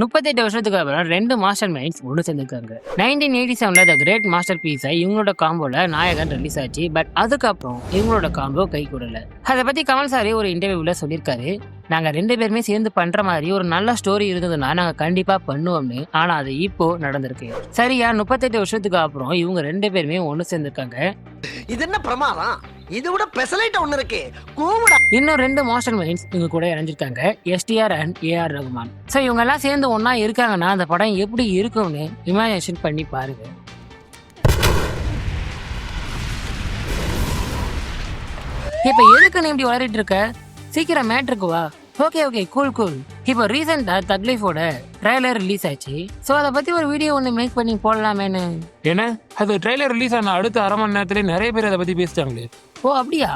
38 வருஷத்துக்கு அப்புறம் 2 master minds ஒன்று சேர்ந்துருக்காங்க. 1987 த கிரேட் மாஸ்டர் பீஸை இவங்களோட காம்போல நாயகன் ரிலீஸ் ஆச்சு. பட் அதுக்கப்புறம் இவங்களோட காம்போ கை கூடல. அதை பத்தி கமல் சாரே ஒரு இன்டர்வியூல சொல்லியிருக்காரு. நாங்க 2 பேருமே சேர்ந்து பண்ற மாதிரி ஒரு நல்ல ஸ்டோரி இருந்ததுன்னா நாங்க கண்டிப்பா பண்ணுவோம்னு. ஆனா அது இப்போ நடந்திருக்கு. சரியா 38 வருஷத்துக்கு அப்புறம் இவங்க 2 பேருமே ஒன்று சேர்ந்திருக்காங்க. இது என்ன பிரமாதம்? இது விட பெசலைட் ஒண்ணு இருக்கு. கூவுடா. இன்னும் 2 மாஸ்டர் மைண்ட்ஸ் இவங்க கூட இணைஞ்சிருக்காங்க. எஸ்டிஆர் அண்ட் ஏஆர் ரகுமான். ஸோ இவங்க எல்லாம் சேர்ந்து ஒன்னா இருக்காங்கன்னா அந்த படம் எப்படி இருக்கும்னு இமேஜினேஷன் பண்ணி பாருங்க. இப்ப எதுக்கு நீ இப்படி வளரிட்டு இருக்க? சீக்கிரம் மேட்ருக்கு வா. Okay cool. இப்போ ரீசெண்டா தக் லைஃபோட ட்ரைலர் ரிலீஸ் ஆச்சு. ஸோ அதை பத்தி ஒரு வீடியோ ஒன்று மேக் பண்ணி போடலாமேன்னு. ஏன்னா அது ட்ரைலர் ரிலீஸ் ஆன அடுத்த அரை மணி நேரத்துல நிறைய பேர் அதை பத்தி பேசிட்டாங்களே. ஓ அப்படியா?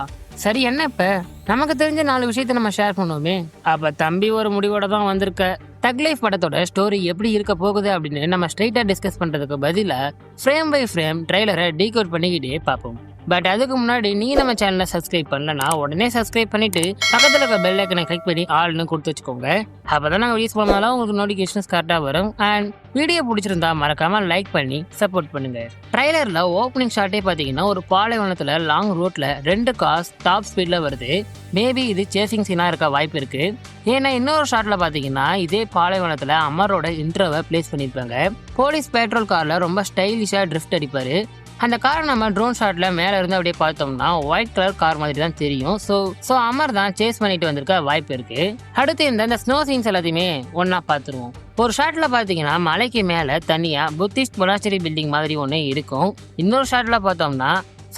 சரி, என்ன இப்ப நமக்கு தெரிஞ்ச 4 விஷயத்த நம்ம ஷேர் பண்ணுவோமே. அப்ப தம்பி ஒரு முடிவோட தான் வந்திருக்க. தக் லைஃப் படத்தோட ஸ்டோரி எப்படி இருக்க போகுது அப்படின்னு நம்ம ஸ்ட்ரைட்டா டிஸ்கஸ் பண்றதுக்கு பதிலா ஃப்ரேம் பை ஃப்ரேம் ட்ரைலரை டீகோட் பண்ணிக்கிட்டே பார்ப்போம். பட் அதுக்கு முன்னாடி நீ நம்ம சேனலை சப்ஸ்கிரைப் பண்ணலன்னா உடனே சப்ஸ்கிரைப் பண்ணிட்டு பக்கத்துல இருக்க பெல் ஐக்கனை கிளிக் பண்ணி ஆல்னு கொடுத்து வச்சுக்கோங்க. அப்பதான் நாங்கள் வீடியோஸ் போனாலும் உங்களுக்கு நோட்டிஃபிகேஷன்ஸ் கரெக்டாக வரும். அண்ட் வீடியோ பிடிச்சிருந்தா மறக்காம லைக் பண்ணி சப்போர்ட் பண்ணுங்க. ட்ரைலர்ல ஓப்பனிங் ஷாட்டே பார்த்தீங்கன்னா ஒரு பாலைவனத்துல லாங் ரோட்ல 2 கார்ஸ் டாப் ஸ்பீட்ல வருது. மேபி இது சேசிங் சீனா இருக்க வாய்ப்பு இருக்கு. ஏன்னா இன்னொரு ஷாட்ல பாத்தீங்கன்னா இதே பாலைவனத்துல அமரோட இன்ட்ரோவை பிளேஸ் பண்ணிருப்பாங்க. போலீஸ் பெட்ரோல் கார்ல ரொம்ப ஸ்டைலிஷா ட்ரிஃப்ட் அடிப்பாரு. அந்த காரை நம்ம ட்ரோன் ஷாட்ல மேல இருந்து அப்படியே பார்த்தோம்னா ஒயிட் கலர் கார் மாதிரி தான் தெரியும். ஸோ அமர் தான் சேஸ் பண்ணிட்டு வந்திருக்க வாய்ப்பு இருக்கு. அடுத்து இந்த ஸ்னோ சீன்ஸ் எல்லாத்தையுமே ஒன்னா பார்த்துருவோம். ஒரு ஷாட்ல பாத்தீங்கன்னா மலைக்கு மேல தனியா புத்திஸ்ட் மொனாஸ்டரி பில்டிங் மாதிரி ஒன்று இருக்கும். இன்னொரு ஷாட்ல பார்த்தோம்னா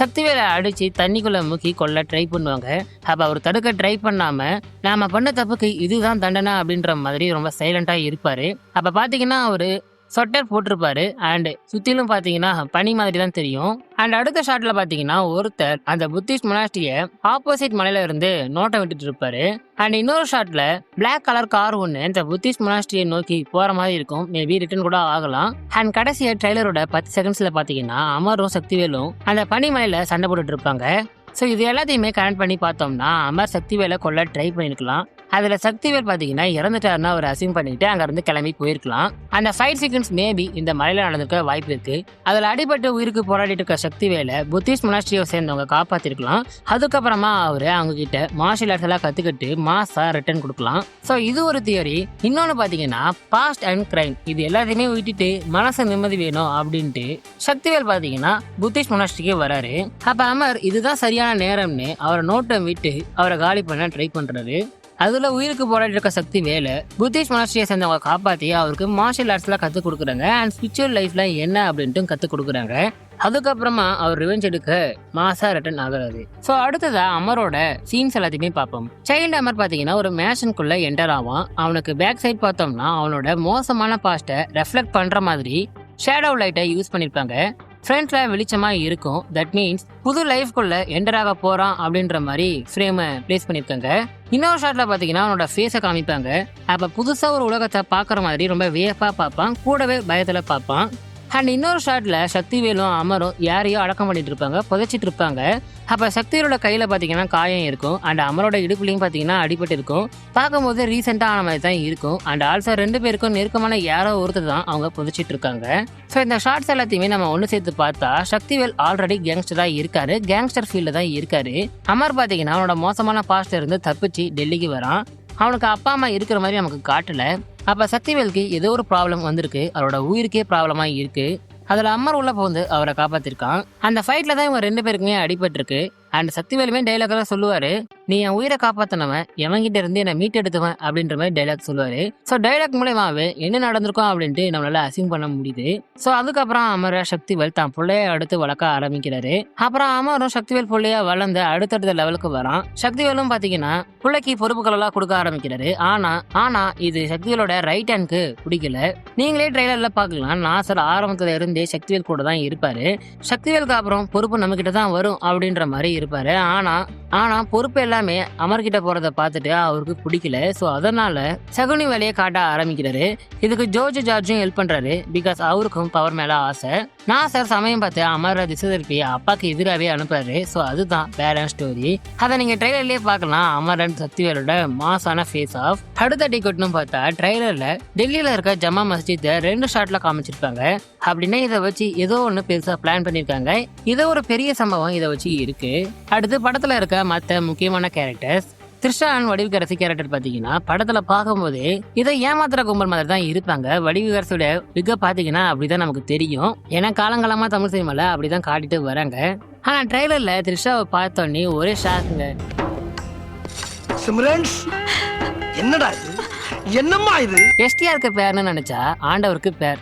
சக்திவேலை அடிச்சு தண்ணிக்குள்ள முக்கி கொள்ள ட்ரை பண்ணுவாங்க. அப்ப அவர் தடுக்க ட்ரை பண்ணாம நாம பண்ண தப்புக்கு இதுதான் தண்டனை அப்படின்ற மாதிரி ரொம்ப சைலண்டா இருப்பாரு. அப்ப பாத்தீங்கன்னா அவரு ஸ்வெட்டர் போட்டிருப்பாரு. அண்ட் சுத்திலும் பாத்தீங்கன்னா பனி மாதிரி தான் தெரியும். அண்ட் அடுத்த ஷாட்ல பாத்தீங்கன்னா ஒருத்தர் அந்த புத்திஸ்ட் மொனாஸ்டரிய ஆப்போசிட் மலையில இருந்து நோட்டம் விட்டுட்டு இருப்பாரு. அண்ட் இன்னொரு ஷாட்ல பிளாக் கலர் கார் ஒன்று இந்த புத்திஸ்ட் மொனாஸ்டரியை நோக்கி போற மாதிரி இருக்கும். மேபி ரிட்டர்ன் கூட ஆகலாம். அண்ட் கடைசியா ட்ரைலரோட 10 செகண்ட்ஸ்ல பாத்தீங்கன்னா அமரும் சக்திவேலும் அந்த பனிமலையில சண்டை போட்டுட்டு இருப்பாங்க. ஸோ இது எல்லாத்தையுமே கனெக்ட் பண்ணி பார்த்தோம்னா அமர் சக்திவேலை கொல்ல ட்ரை பண்ணிருக்கலாம். அதுல சக்திவேல் பாத்தீங்கன்னா இறந்துட்டாருன்னா அவர் அசியூம் பண்ணிட்டு அங்க இருந்து கிளம்பி போயிருக்கலாம். அந்த ஃபைட் சீக்வன்ஸ் மேபி இந்த மலையில நடந்திருக்க வாய்ப்பு இருக்கு. அதுல அடிபட்டு உயிருக்கு போராடிட்டு இருக்க சக்திவேலை புத்திஸ்ட் மொனாஸ்டரியை சேர்ந்தவங்க காப்பாத்திருக்கலாம். அதுக்கப்புறமா அவரு அவங்க கிட்ட மார்ஷியல் ஆர்ட்ஸ் எல்லாம் கத்துக்கிட்டு மாசா ரிட்டர்ன் கொடுக்கலாம். ஸோ இது ஒரு தியரி. இன்னொன்னு பாத்தீங்கன்னா பாஸ்ட் அண்ட் கிரைம் இது எல்லாத்தையுமே விட்டுட்டு மனசு நிம்மதி வேணும் அப்படின்ட்டு சக்திவேல் பாத்தீங்கன்னா புத்திஸ்ட் மொனாஸ்டரிக்கே வராரு. அப்ப அமர் இதுதான் சரியான நேரம்னு அவரை நோட்டம் விட்டு அவரை காலி பண்ண ட்ரை பண்றாரு. அதுல உயிருக்கு போராடி இருக்க சக்தி வேலை புத்திஸ்ட் மொனாஸ்டரியை சேர்ந்தவங்க காப்பாத்தி அவருக்கு மார்ஷியல் ஆர்ட்ஸ் எல்லாம் கத்துக் கொடுக்குறாங்க. அண்ட் ஸ்பிரிச்சுவல் லைஃப்ல என்ன அப்படின்ட்டு கத்துக் கொடுக்குறாங்க. அதுக்கப்புறமா அவர் ரிவெஞ்ச் எடுக்க மாசா ரிட்டர்ன் ஆகுறாரு. ஸோ அடுத்ததா அமரோட சீன்ஸ் எல்லாத்தையுமே பார்ப்போம். சைல்டு அமர் பாத்தீங்கன்னா ஒரு மேஷனுக்குள்ள என்டர் ஆவான். அவனுக்கு பேக் சைட் பார்த்தோம்னா அவனோட மோசமான பாஸ்ட்டை ரெஃப்ளெக்ட் பண்ற மாதிரி ஷேடோ லைட்டை யூஸ் பண்ணிருப்பாங்க. ஃப்ரண்ட்ல வெளிச்சமா இருக்கும். தட் மீன்ஸ் புது லைஃப்குள்ள என்டர் ஆக போறான் அப்படின்ற மாதிரி ஃப்ரேமை பிளேஸ் பண்ணிருக்காங்க. இன்னொரு ஷாட்ல பாத்தீங்கன்னா அவனோட ஃபேஸை காமிப்பாங்க. அப்ப புதுசா ஒரு உலகத்தை பாக்குற மாதிரி ரொம்ப வியப்பா பார்ப்பான், கூடவே பயத்துல பார்ப்பான். அண்ட் இன்னொரு ஷாட்ல சக்திவேலும் அமரும் யாரையோ அடக்கம் பண்ணிட்டு இருப்பாங்க, புதைச்சிட்டு இருப்பாங்க. அப்ப சக்திவேலோட கையில பாத்தீங்கன்னா காயம் இருக்கும். அண்ட் அமரோட இடுப்புலையும் பாத்தீங்கன்னா அடிபட்டு இருக்கும். பார்க்கும்போது ரீசெண்டா ஆன மாதிரி தான் இருக்கும். அண்ட் ஆல்சோ 2 பேருக்கும் நெருக்கமான யாரோ ஒருத்தர் தான் அவங்க புதைச்சிட்டு இருக்காங்க. ஸோ இந்த ஷார்ட்ஸ் எல்லாத்தையுமே நம்ம ஒன்று சேர்த்து பார்த்தா சக்திவேல் ஆல்ரெடி கேங்ஸ்டரா இருக்காரு, கேங்ஸ்டர் ஃபீல்ட்ல தான் இருக்காரு. அமர் பாத்தீங்கன்னா அவனோட மோசமான பாஸ்ட்ல இருந்து தப்பிச்சு டெல்லிக்கு வரான். அவனுக்கு அப்பா அம்மா இருக்கிற மாதிரி நமக்கு காட்டல. அப்ப சக்திவேலுக்கு ஏதோ ஒரு ப்ராப்ளம் வந்திருக்கு, அவரோட உயிருக்கே ப்ராப்ளமா இருக்கு. அதுல அமர் உள்ள போந்து அவரை காப்பாத்திருக்கான். அந்த ஃபைட்ல தான் இவங்க 2 பேருக்குமே அடிபட்டு இருக்கு. அண்ட் சக்திவேலுமே டைலாக் சொல்லுவாரு, நீ என் உயிரை காப்பாத்தினவன் எவங்கிட்ட இருந்து என்னை மீட் எடுத்துவன் அப்படின்ற மாதிரி டைலாக் சொல்லுவாரு. ஸோ டைலாக் மூலமாவே என்ன நடந்திருக்கும் அப்படின்ட்டு நம்மளால அசியூம் பண்ண முடியுது. ஸோ அதுக்கப்புறம் அமர சக்திவேல் தான் பிள்ளைய அடுத்து வளர்க்க ஆரம்பிக்கிறாரு. அப்புறம் அமரும் சக்திவேல் பிள்ளையா வளர்ந்து அடுத்தடுத்த லெவலுக்கு வரான். சக்திவேலும் பாத்தீங்கன்னா பிள்ளைக்கு பொறுப்புகள் எல்லாம் கொடுக்க ஆரம்பிக்கிறாரு. ஆனா இது சக்திவேலோட ரைட் ஹேண்ட்க்கு பிடிக்கல. நீங்களே ட்ரைலர்ல பாக்கலாம், நாசர் ஆரம்பத்துல இருந்தே சக்திவேல் கூட தான் இருப்பாரு. சக்திவேலுக்கு அப்புறம் பொறுப்பு நம்ம கிட்ட தான் வரும் அப்படின்ற மாதிரி இருப்பாரு. ஆனா பொறுப்பு எல்லாமே அமர்கிட்ட போறத பார்த்துட்டு அவருக்கு பிடிக்கல. ஸோ அதனால சகுனி வேலையை காட்ட ஆரம்பிக்கிறாரு. இதுக்கு ஜார்ஜும் ஹெல்ப் பண்றாரு. பிகாஸ் அவருக்கும் பவர் மேல ஆசை. நாசர் சமயம் பார்த்து அமர திசை திருப்பி அப்பாக்கு எதிராகவே அனுப்புறாரு. ஸோ அதுதான் பேலன்ஸ் ஸ்டோரி. அதை நீங்க ட்ரெய்லர்லயே பார்க்கலாம். அமரன் சக்திவேலோட மாசான ஃபேஸ் ஆஃப். அடுத்த டிக்கெட்னு பார்த்தா ட்ரெய்லர்ல டெல்லியில இருக்க ஜமா மஸ்ஜித்தை 2 ஷாட்ல காமிச்சிருப்பாங்க. அப்படின்னா இதை வச்சு ஏதோ ஒன்று பெருசா பிளான் பண்ணியிருக்காங்க. இதை ஒரு பெரிய சம்பவம் இதை வச்சு இருக்கு. அடுத்து படத்துல இருக்க மற்ற முக்கியமான characters Trisha and Vadivukkarasi character பாத்தீங்கன்னா படத்துல பார்க்கும்போது இதை ஏமாத்துற கும்பல் மாதிரி தான் இருப்பாங்க. வடிவுக்கரசியோட விக பாத்தீங்கன்னா அப்படிதான் நமக்கு தெரியும். ஏன்னா காலங்காலமா தமிழ் சினிமால அப்படிதான் காட்டிட்டு வராங்க. ஆனா ட்ரெய்லர்ல த்ரிஷாவை பார்த்தோன்னே ஒரே ஷாக்குங்க. சிம்ரன்ஸ் என்னடா இது, என்னம்மா இது? எஸ்டிஆருக்கு பேர்னு நினைச்சா ஆண்டவருக்கு பேர்.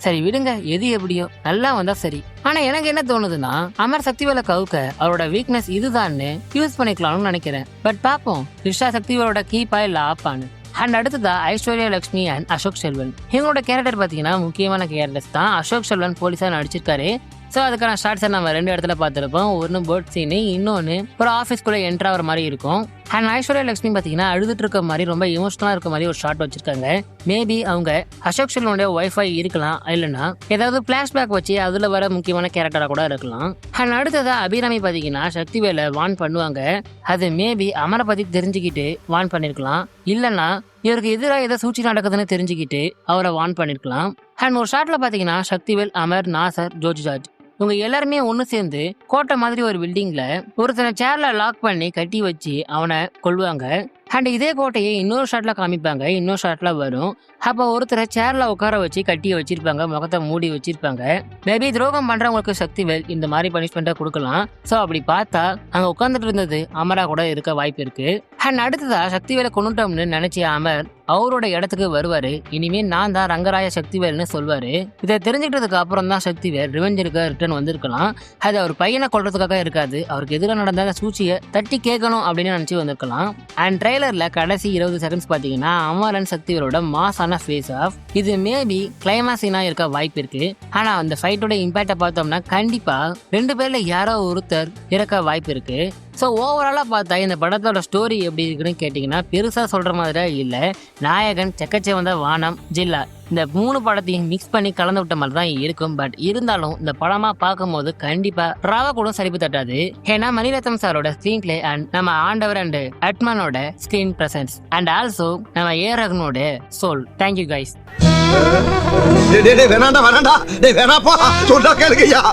சரி விடுங்க, எது எப்படியோ நல்லா வந்தா சரி. ஆனா எனக்கு என்ன தோணுதுன்னா அமர் சக்திவேலை கவுக்க அவரோட வீக்னஸ் இதுதான்னு யூஸ் பண்ணிக்கலாம்னு நினைக்கிறேன். பட் பாப்போம் த்ரிஷா சக்திவேலோட கீப்பா இல்ல ஆப்பான்னு. அண்ட் அடுத்ததா ஐஸ்வர்யா லட்சுமி அண்ட் அசோக் செல்வன். இவங்களோட கேரக்டர் பாத்தீங்கன்னா முக்கியமான கேரக்டர்ஸ் தான். அசோக் செல்வன் போலீஸா நடிச்சிருக்காரு. ஸோ அதுக்கான ஷார்ட்ஸை நம்ம 2 இடத்துல பார்த்துருப்போம். ஒன்று போட் சீனு, இன்னொன்று ஒரு ஆஃபீஸ்க்குள்ளே என்ட்ரு ஆகிற மாதிரி இருக்கும். அண்ட் ஐஸ்வர்யா லட்சுமி பார்த்தீங்கன்னா அழுதுட்டு இருக்க மாதிரி ரொம்ப எமோஷனலாக இருக்க மாதிரி ஒரு ஷார்ட் வச்சிருக்காங்க. மேபி அவங்க அசோக் செல்வனுடைய ஒய்ஃபை இருக்கலாம், இல்லைன்னா ஏதாவது ஃபிளாஷ்பேக் வச்சு அதில் வர முக்கியமான கேரக்டராக கூட இருக்கலாம். அண்ட் அடுத்ததாக அபிராமி பார்த்தீங்கன்னா சக்திவேலை வான் பண்ணுவாங்க. அது மேபி அமரை பற்றி தெரிஞ்சுக்கிட்டு வான் பண்ணியிருக்கலாம், இல்லைன்னா இவருக்கு எதிராக ஏதோ சூழ்ச்சி நடக்குதுன்னு தெரிஞ்சுக்கிட்டு அவரை வான் பண்ணியிருக்கலாம். அண்ட் ஒரு ஷார்ட்ல பார்த்தீங்கன்னா சக்திவேல், அமர், நாசர், ஜார்ஜ் இவங்க எல்லாருமே ஒன்று சேர்ந்து கோட்டை மாதிரி ஒரு பில்டிங்ல ஒருத்தனை சேர்ல லாக் பண்ணி கட்டி வச்சு அவனை கொல்லுவாங்க. அண்ட் இதே கோட்டையை இன்னொரு ஷாட்ல காமிப்பாங்க. இன்னொரு ஷாட்ல வரும். அப்போ ஒருத்தரை சேர்ல உட்கார வச்சு கட்டி வச்சிருப்பாங்க, முகத்தை மூடி வச்சிருப்பாங்க. மேபி துரோகம் பண்றவங்களுக்கு சக்திவேல் இந்த மாதிரி பனிஷ்மெண்ட்டை கொடுக்கலாம். ஸோ அப்படி பார்த்தா அங்க உட்காந்துட்டு இருந்தது அமரா கூட இருக்க வாய்ப்பு இருக்கு. அண்ட் அடுத்ததா சக்திவேலை கொண்டுட்டோம்னு நினைச்ச அமர் அவரோட இடத்துக்கு வருவாரு. இனிமே நான் தான் ரங்கராய சக்திவேல்னு சொல்வாரு. இதை தெரிஞ்சுக்கிட்டதுக்கு அப்புறம் தான் சக்திவேல் ரிவெஞ்சுக்கு ரிட்டர்ன் வந்திருக்கலாம். அது அவர் பையனை கொள்றதுக்காக இருக்காது, அவருக்கு எதிராக நடந்த சூழ்ச்சியை தட்டி கேட்கணும் அப்படின்னு நினைச்சு வந்திருக்கலாம். அண்ட் ட்ரெய்லர்ல கடைசி 20 செகண்ட்ஸ் பாத்தீங்கன்னா அமரன் சக்திவேலோட மாசான ஃபேஸ் ஆஃப். இது மேபி கிளைமாக்ஸ் சீனா இருக்க வாய்ப்பு இருக்கு. ஆனா அந்த ஃபைட்டோட இம்பாக்டை பார்த்தோம்னா கண்டிப்பா 2 பேர்ல யாரோ ஒருத்தர் இறக்க வாய்ப்பு இருக்கு. ஸோ ஓவராலாக பார்த்தா இந்த படத்தோட ஸ்டோரி எப்படி இருக்குன்னு கேட்டிங்கன்னா பெருசாக சொல்கிற மாதிரியா இல்லை. நாயகன், செக்கச்சேவந்த வானம், ஜில்லா இந்த 3 படத்தையும் மிக்ஸ் பண்ணி கலந்து விட்ட மாதிரி தான் இருக்கும். பட் இருந்தாலும் இந்த படமாக பார்க்கும்போது கண்டிப்பாக ராவா கூட சரிப்பு தட்டாது. ஏன்னா மணிரத்னம் சாரோட ஸ்க்ரீன் பிளே அண்ட் நம்ம ஆண்டவர் அண்ட் அட்மனோட ஸ்க்ரீன் பிரசன்ஸ் அண்ட் ஆல்சோ நம்ம ஏரகனோட சோல். Thank you guys. வேணாண்டா வேணாப்பா, சொன்னா கேளுங்கய்யா.